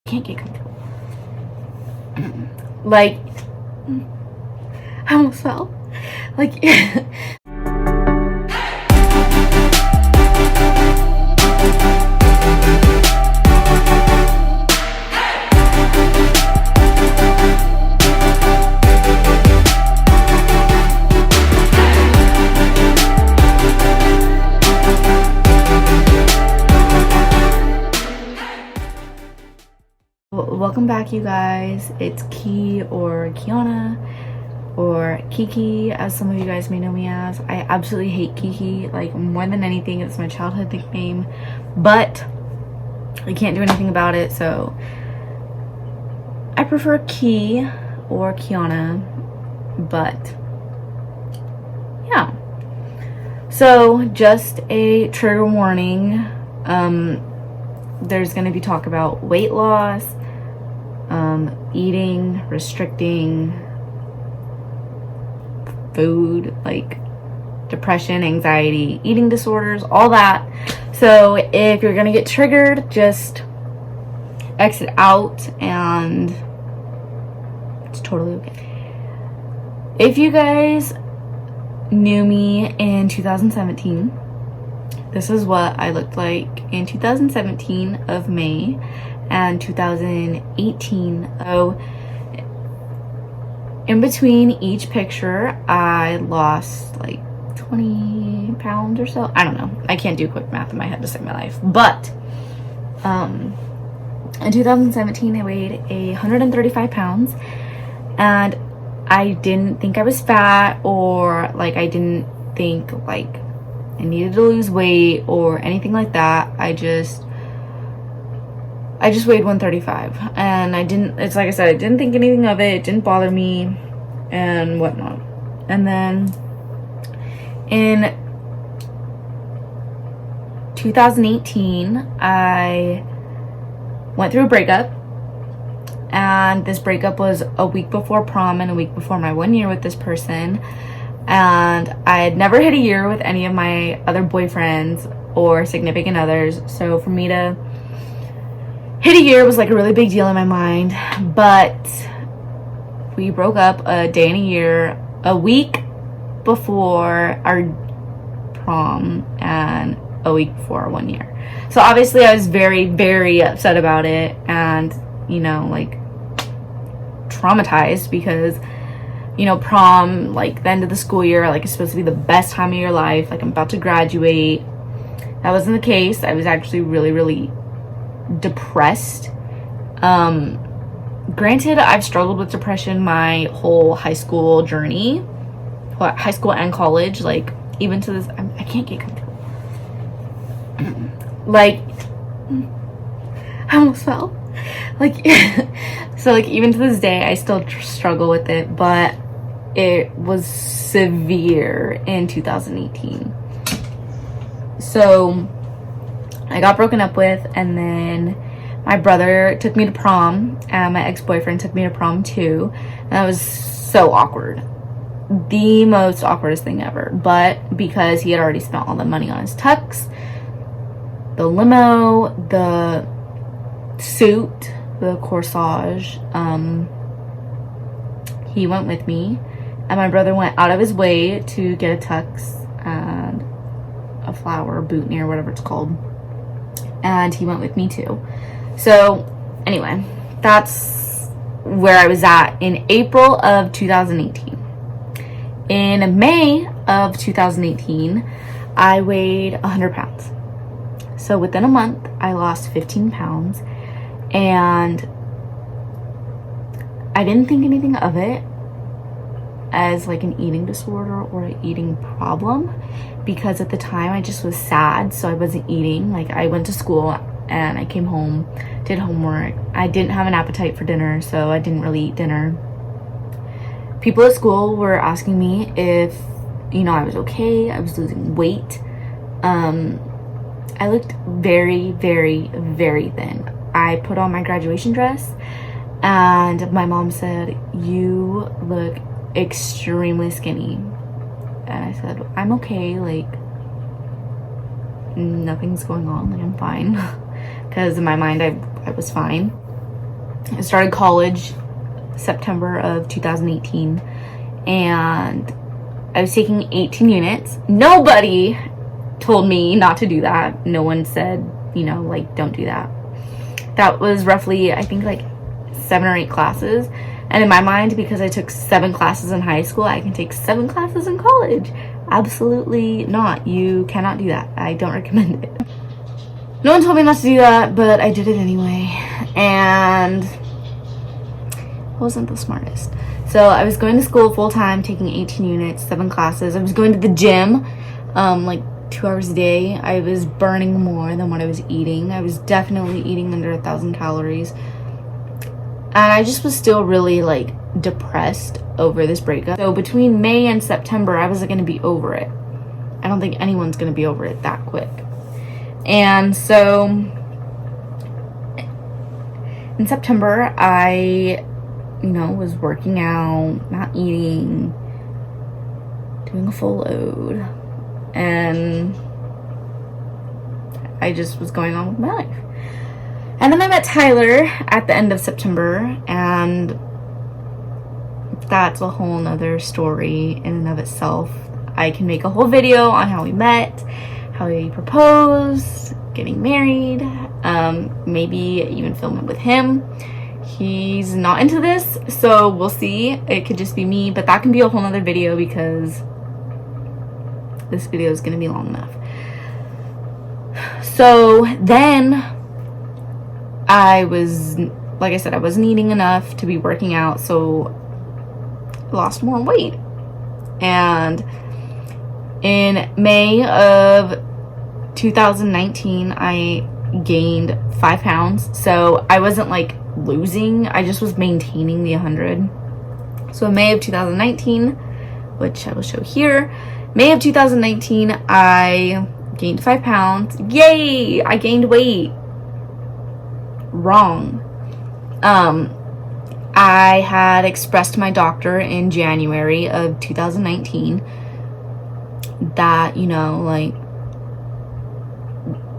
Can't get comfortable. Like, I almost fell. Like, welcome back, you guys. It's Ki or Kiana or Kiki, as some of you guys may know me as. I absolutely hate Kiki, like, more than anything. It's my childhood nickname, but I can't do anything about it, so I prefer Ki or Kiana. But yeah, so just a trigger warning. There's gonna be talk about weight loss, eating, restricting food, like depression, anxiety, eating disorders, all that. So if you're gonna get triggered, just exit out, and it's totally okay. If you guys knew me in 2017, this is what I looked like in 2017 of May and 2018. So in between each picture, I lost like 20 pounds or so. I don't know. I can't do quick math in my head to save my life. But in 2017, I weighed 135 pounds, and I didn't think I was fat, or like I didn't think like I needed to lose weight or anything like that. I just weighed 135, and it's like I said, I didn't think anything of it. It didn't bother me and whatnot. And then in 2018, I went through a breakup, and this breakup was a week before prom and a week before my 1 year with this person. And I had never hit a year with any of my other boyfriends or significant others, so for me to hit a year was like a really big deal in my mind. But we broke up a day and a year, a week before our prom and a week before our 1 year. So obviously I was very, very upset about it, and, you know, like traumatized, because, you know, prom, like the end of the school year, like it's supposed to be the best time of your life. Like I'm about to graduate. That wasn't the case. I was actually really, really depressed. Granted, I've struggled with depression my whole high school journey, high school and college. Like even to this, I can't get comfortable. Like, I almost fell. Like, so like even to this day, I still struggle with it, but it was severe in 2018. So I got broken up with, and then my brother took me to prom, and my ex-boyfriend took me to prom too, and that was so awkward. The most awkwardest thing ever. But because he had already spent all the money on his tux, the limo, the suit, the corsage, he went with me, and my brother went out of his way to get a tux and a flower boutonniere, whatever it's called, and he went with me too. So anyway, that's where I was at in April of 2018. In May of 2018, I weighed 100 pounds. So within a month, I lost 15 pounds, and I didn't think anything of it as like an eating disorder or an eating problem, because at the time I just was sad, so I wasn't eating. Like I went to school and I came home, did homework. I didn't have an appetite for dinner, so I didn't really eat dinner. People at school were asking me if, you know, I was okay. I was losing weight. I looked very, very, very thin. I put on my graduation dress, and my mom said, "You look extremely skinny." And I said, "I'm okay, like nothing's going on, like I'm fine." Because in my mind I was fine. I started college September of 2018, and I was taking 18 units. Nobody told me not to do that. No one said, you know, like, don't do that. That was roughly, I think, like 7 or 8 classes. And in my mind, because I took 7 classes in high school, I can take 7 classes in college. Absolutely not. You cannot do that. I don't recommend it. No one told me not to do that, but I did it anyway. And I wasn't the smartest. So I was going to school full time, taking 18 units, 7 classes. I was going to the gym, like 2 hours a day. I was burning more than what I was eating. I was definitely eating under 1,000 calories. And I just was still really, like, depressed over this breakup. So between May and September, I wasn't going to be over it. I don't think anyone's going to be over it that quick. And so in September, I, you know, was working out, not eating, doing a full load. And I just was going on with my life. And then I met Tyler at the end of September, and that's a whole nother story in and of itself. I can make a whole video on how we met, how he proposed, getting married, maybe even film it with him. He's not into this, so we'll see. It could just be me, but that can be a whole nother video because this video is going to be long enough. So then I was, like I said, I wasn't eating enough to be working out, so I lost more weight. And in May of 2019, I gained 5 pounds. So I wasn't like losing, I just was maintaining the 100. So in May of 2019, which I will show here, May of 2019, I gained 5 pounds. Yay! I gained weight. Wrong. I had expressed to my doctor in January of 2019 that, you know, like,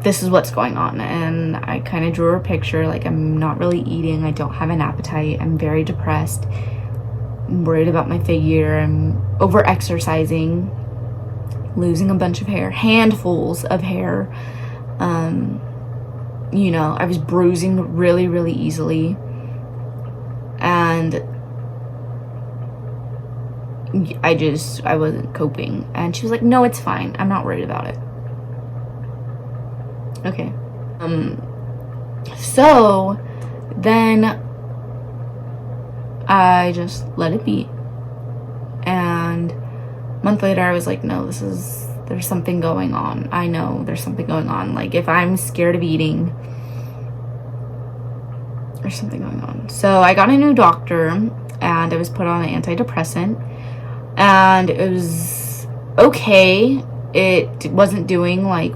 this is what's going on. And I kind of drew her a picture, like, I'm not really eating, I don't have an appetite, I'm very depressed, I'm worried about my figure, I'm over exercising, losing a bunch of hair, handfuls of hair. You know, I was bruising really, really easily. And I wasn't coping. And she was like, no, it's fine. I'm not worried about it. Okay. So then I just let it be. And a month later, I was like, no, there's something going on. I know there's something going on. Like, if I'm scared of eating, there's something going on. So I got a new doctor, and I was put on an antidepressant, and it was okay. It wasn't doing, like,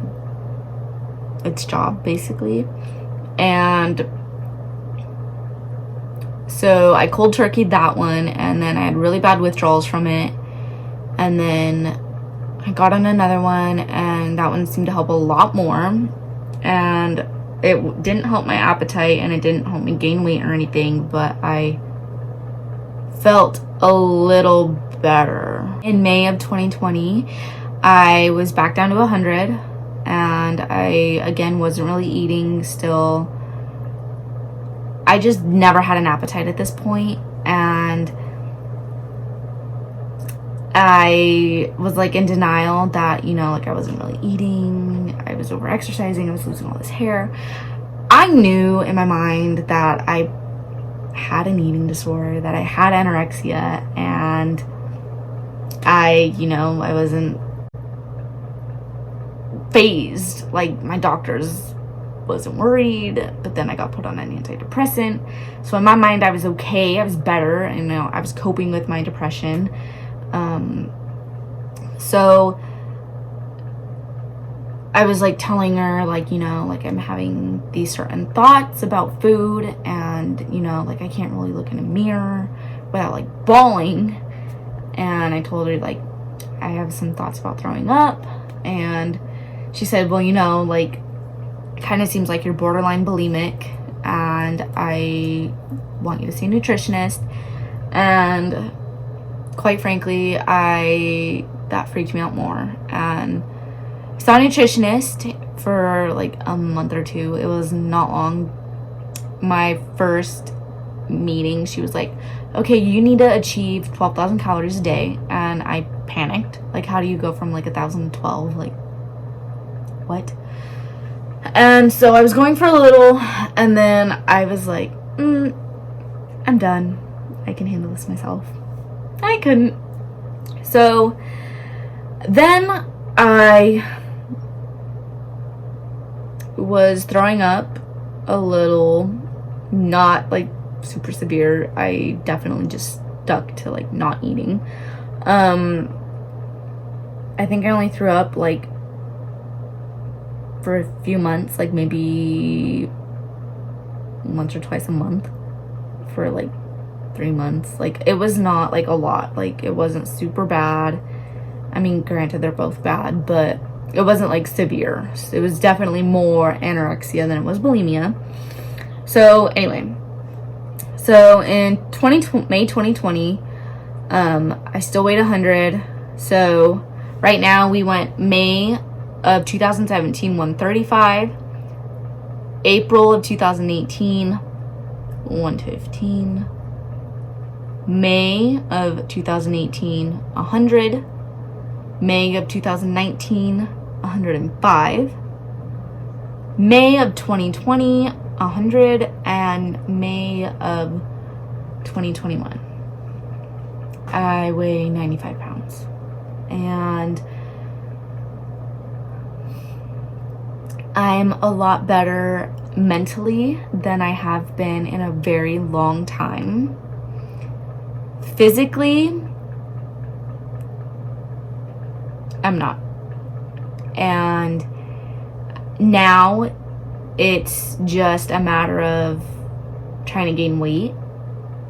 its job, basically. And so I cold turkeyed that one, and then I had really bad withdrawals from it. And then I got on another one, and that one seemed to help a lot more. And it didn't help my appetite, and it didn't help me gain weight or anything, but I felt a little better. In May of 2020, I was back down to 100, and I, again, wasn't really eating still. I just never had an appetite at this point, and I was, like, in denial that, you know, like, I wasn't really eating, I was over exercising, I was losing all this hair. I knew in my mind that I had an eating disorder, that I had anorexia, and I wasn't phased. Like, my doctors wasn't worried, but then I got put on an antidepressant. So in my mind, I was okay, I was better, you know, I was coping with my depression. So I was, like, telling her, like, you know, like, I'm having these certain thoughts about food, and, you know, like, I can't really look in a mirror without, like, bawling. And I told her, like, I have some thoughts about throwing up. And she said, well, you know, like, it kind of seems like you're borderline bulimic. and I want you to see a nutritionist. And quite frankly, that freaked me out more. And I saw a nutritionist for like a month or two. It was not long. My first meeting, she was like, okay, you need to achieve 12,000 calories a day. And I panicked. Like, how do you go from like 1,000 to 12? Like, what? And so I was going for a little, and then I was like, I'm done. I can handle this myself. I couldn't. So then I was throwing up a little, not like super severe. I definitely just stuck to like not eating. I think I only threw up like for a few months, like maybe once or twice a month for like 3 months. Like, it was not like a lot. Like, it wasn't super bad. I mean, granted, they're both bad, but it wasn't like severe. It was definitely more anorexia than it was bulimia. So anyway, so in May 2020, I still weighed 100. So right now we went May of 2017, 135. April of 2018, 115. May of 2018, 100. May of 2019, 105. May of 2020, 100. And May of 2021, I weigh 95 pounds. And I'm a lot better mentally than I have been in a very long time. Physically, I'm not. And now it's just a matter of trying to gain weight.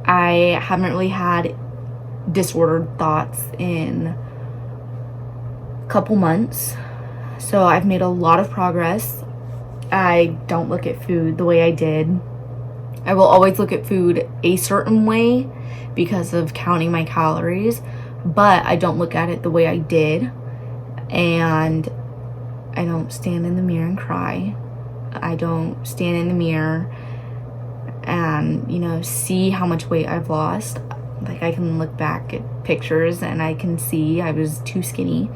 I haven't really had disordered thoughts in a couple months. So I've made a lot of progress. I don't look at food the way I did. I will always look at food a certain way because of counting my calories, but I don't look at it the way I did. And I don't stand in the mirror and cry. I don't stand in the mirror and, see how much weight I've lost. Like, I can look back at pictures and I can see I was too skinny.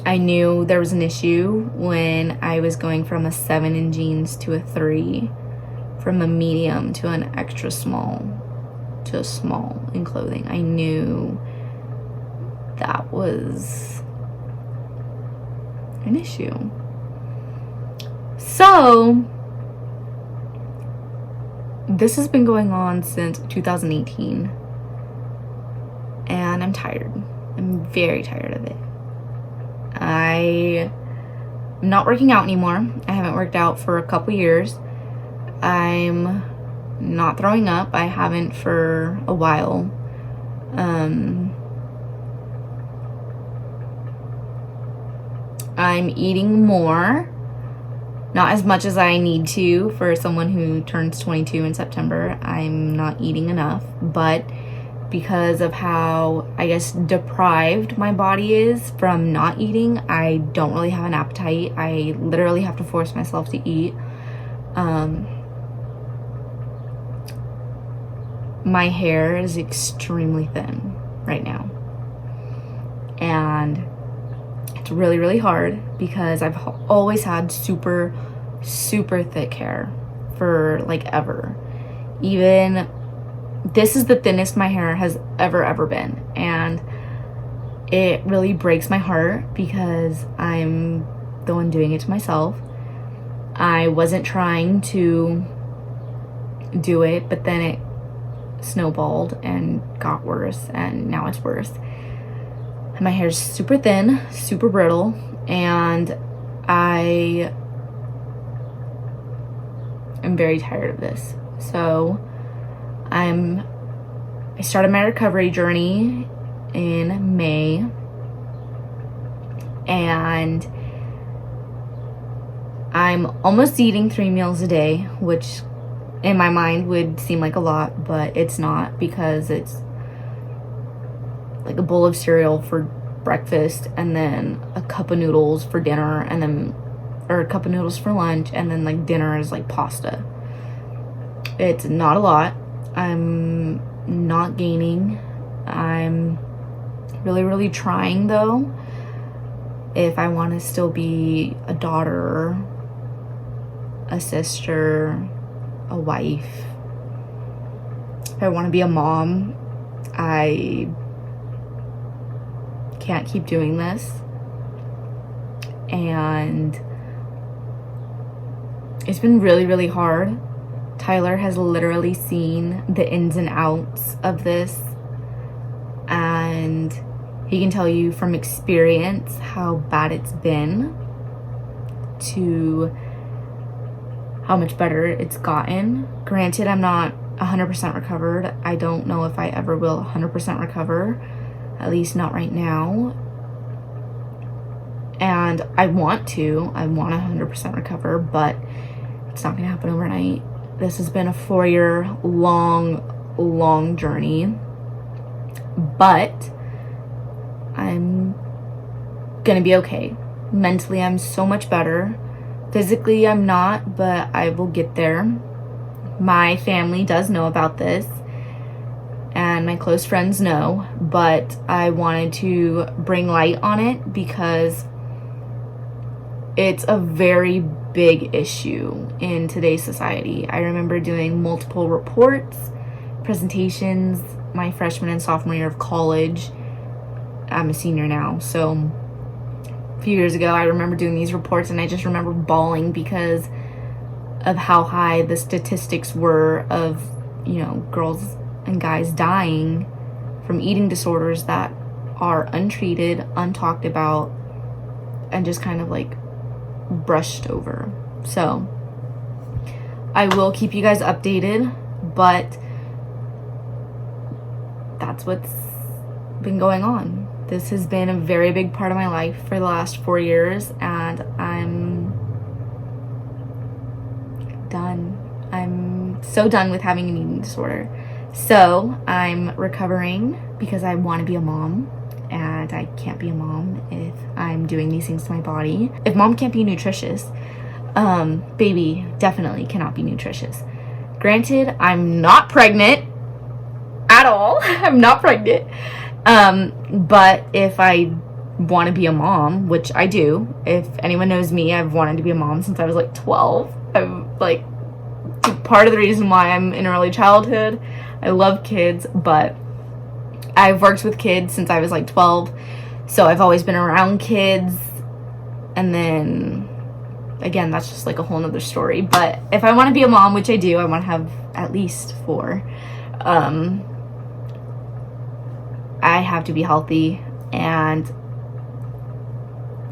I knew there was an issue when I was going from a 7 in jeans to a 3, from a medium to an extra small to a small in clothing. I knew that was an issue. So this has been going on since 2018, and I'm tired. I'm very tired of it. I'm not working out anymore. I haven't worked out for a couple years. I'm not throwing up. I haven't for a while. I'm eating more. Not as much as I need to for someone who turns 22 in September. I'm not eating enough, but because of how, I guess, deprived my body is from not eating, I don't really have an appetite. I literally have to force myself to eat. My hair is extremely thin right now. And it's really, really hard because I've always had super, super thick hair for like ever. Even this is the thinnest my hair has ever been, and it really breaks my heart because I'm the one doing it to myself. I wasn't trying to do it, but then it snowballed and got worse, and now it's worse. And my hair's super thin, super brittle, and I am very tired of this. So I started my recovery journey in May, and I'm almost eating 3 meals a day, which in my mind would seem like a lot, but it's not, because it's like a bowl of cereal for breakfast, and then a cup of noodles for dinner, and then, or a cup of noodles for lunch, and then like dinner is like pasta. It's not a lot. I'm not gaining. I'm really trying though, if I want to still be a daughter, a sister, a wife, if I want to be a mom. I can't keep doing this, and it's been really hard. Tyler has literally seen the ins and outs of this, and he can tell you from experience how bad it's been to how much better it's gotten. Granted, I'm not 100% recovered. I don't know if I ever will 100% recover, at least not right now. And I want to 100% recover, but it's not gonna happen overnight. This has been a 4-year long journey, but I'm gonna be okay. Mentally, I'm so much better. Physically, I'm not, but I will get there. My family does know about this, and my close friends know, but I wanted to bring light on it because it's a very big issue in today's society. I remember doing multiple reports, presentations, my freshman and sophomore year of college. I'm a senior now, so a few years ago I remember doing these reports, and I just remember bawling because of how high the statistics were of, you know, girls and guys dying from eating disorders that are untreated, untalked about, and just kind of like brushed over. So I will keep you guys updated, but that's what's been going on. This has been a very big part of my life for the last 4 years, and I'm done. I'm so done with having an eating disorder. So I'm recovering because I want to be a mom, and I can't be a mom if I'm doing these things to my body. If mom can't be nutritious, baby definitely cannot be nutritious. Granted, I'm not pregnant at all. I'm not pregnant. But if I want to be a mom, which I do, if anyone knows me, I've wanted to be a mom since I was like 12. I'm like, part of the reason why I'm in early childhood. I love kids, but I've worked with kids since I was like 12, so I've always been around kids. And then again, that's just like a whole nother story. But if I want to be a mom, which I do, I want to have at least 4. I have to be healthy, and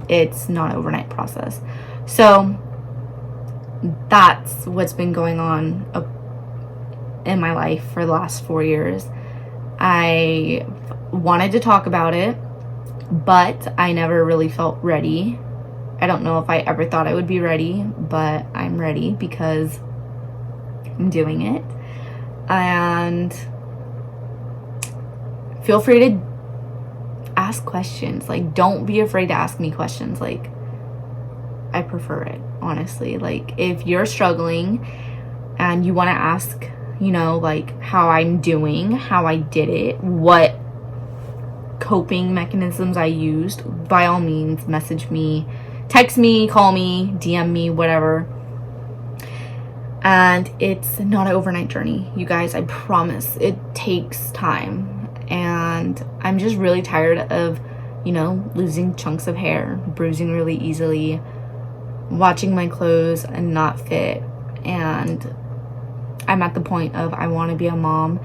it's not an overnight process. So that's what's been going on in my life for the last 4 years. I wanted to talk about it, but I never really felt ready. I don't know if I ever thought I would be ready, but I'm ready because I'm doing it. And feel free to ask questions. Like, don't be afraid to ask me questions. Like, I prefer it, honestly. Like, if you're struggling and you want to ask, you know, like how I'm doing, how I did it, what coping mechanisms I used, by all means, message me, text me, call me, DM me, whatever. And it's not an overnight journey, you guys. I promise. It takes time. And I'm just really tired of, you know, losing chunks of hair, bruising really easily, watching my clothes and not fit. And I'm at the point of, I want to be a mom.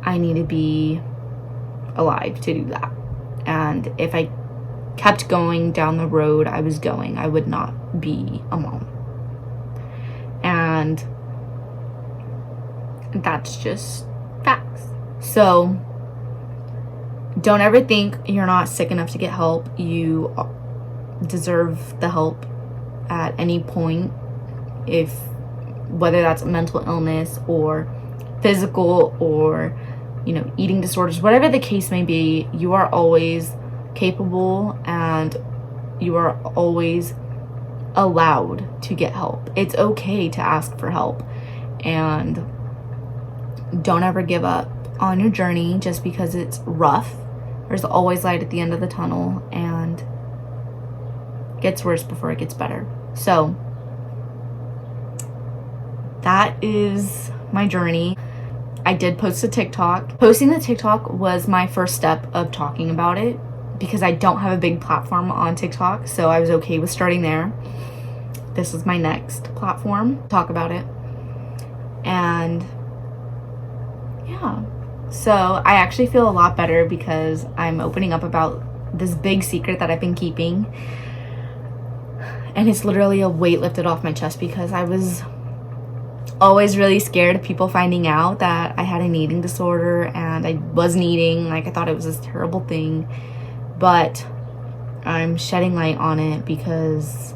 I need to be alive to do that. And if I kept going down the road I was going, I would not be a mom. And that's just facts. So don't ever think you're not sick enough to get help. You deserve the help, at any point, if whether that's mental illness or physical or, you know, eating disorders, whatever the case may be, you are always capable and you are always allowed to get help. It's okay to ask for help, and don't ever give up on your journey just because it's rough. There's always light at the end of the tunnel, and it gets worse before it gets better. So that is my journey. I did post a TikTok. Posting the TikTok was my first step of talking about it, because I don't have a big platform on TikTok, so I was okay with starting there. This is my next platform, talk about it. And yeah, so I actually feel a lot better because I'm opening up about this big secret that I've been keeping, and it's literally a weight lifted off my chest, because I was always really scared of people finding out that I had an eating disorder and I wasn't eating. Like, I thought it was this terrible thing, but I'm shedding light on it because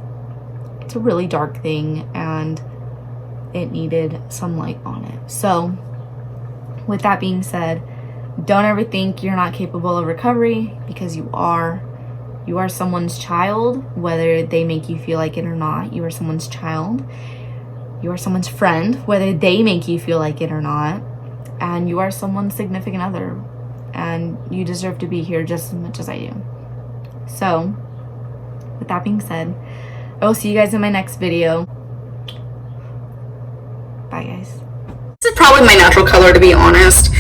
it's a really dark thing and it needed some light on it. So with that being said, don't ever think you're not capable of recovery, because you are. You are someone's child, whether they make you feel like it or not. You are someone's child. You are someone's friend, whether they make you feel like it or not. And you are someone's significant other, and you deserve to be here just as much as I do. So with that being said, I will see you guys in my next video. Bye, guys. This is probably my natural color, to be honest.